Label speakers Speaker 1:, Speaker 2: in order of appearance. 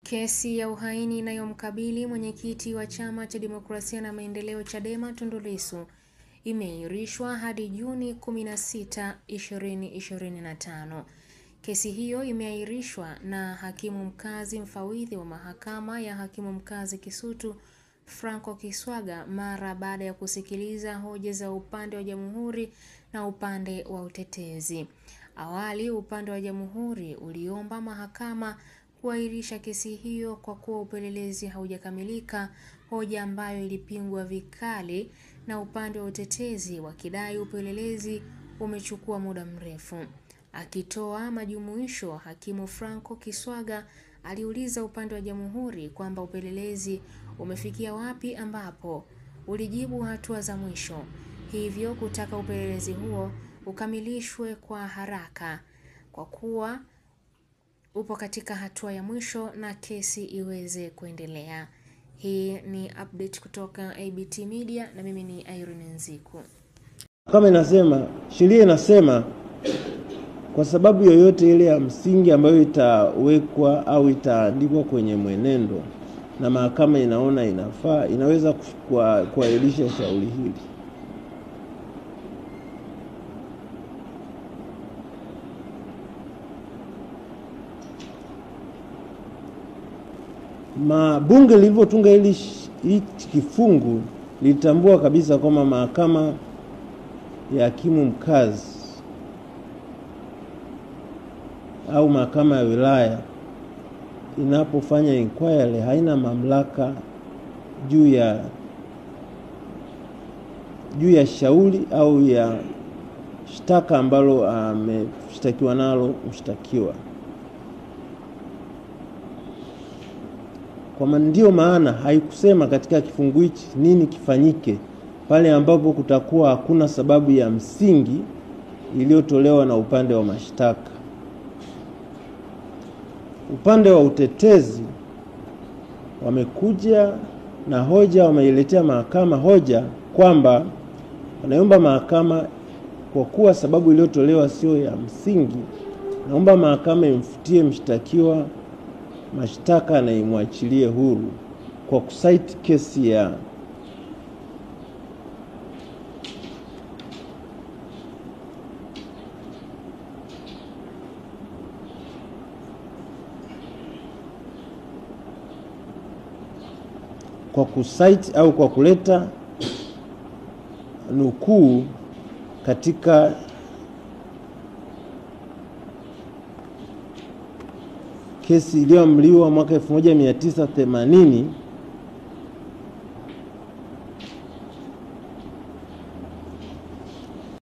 Speaker 1: Kesi ya uhaini inayomkabili mwenyekiti wa Chama cha Demokrasia na Maendeleo Chadema Tundu Lissu imeahirishwa hadi Juni 16, 2025. Kesi hiyo imeahirishwa na hakimu mkazi mfawidhi wa mahakama ya hakimu mkazi Kisutu Franco Kiswaga mara baada ya kusikiliza hoja za upande wa jamhuri na upande wa utetezi. Awali upande wa jamhuri uliomba mahakama kuahirisha kesi hiyo kwa kuwa upelelezi haujakamilika, hoja ambayo ilipingwa vikali na upande wa utetezi wakidai upelelezi umechukua muda mrefu. Akitoa majumuisho, hakimu Franco Kiswaga aliuliza upande wa jamhuri kwamba upelelezi umefikia wapi, ambapo ulijibu hatua za mwisho, hivyo kutaka upelelezi huo ukamilishwe kwa haraka kwa kuwa upo katika hatua ya mwisho na kesi iweze kuendelea. Hii ni update kutoka ABT Media na mimi ni Irene Nziku.
Speaker 2: Kama inasema, sheria inasema kwa sababu yoyote ile ya msingi ambayo itawekwa au itaandikwa kwenye mwenendo na mahakama inaona inafaa, inaweza kuahirisha shauri hili. Bunge lilivyotunga hiki kifungu litambua kabisa kwamba mahakama ya hakimu mkazi au mahakama ya wilaya inapofanya inquiry haina mamlaka juu ya shauri au ya shtaka ambalo ameshtakiwa nalo mshtakiwa. Kwa ndio maana haikusema katika kifungu hichi nini kifanyike pale ambapo kutakuwa hakuna sababu ya msingi iliyotolewa na upande wa mashtaka. Upande wa utetezi wamekuja na hoja, wameiletea mahakama hoja kwamba wanaomba mahakama, kwa kuwa sababu iliyotolewa sio ya msingi, naomba mahakama imfutie mshtakiwa mashtaka na imwachilie huru kwa kucite kesi ya au kwa kuleta nukuu katika kesi iliyoamliwa mwaka 1980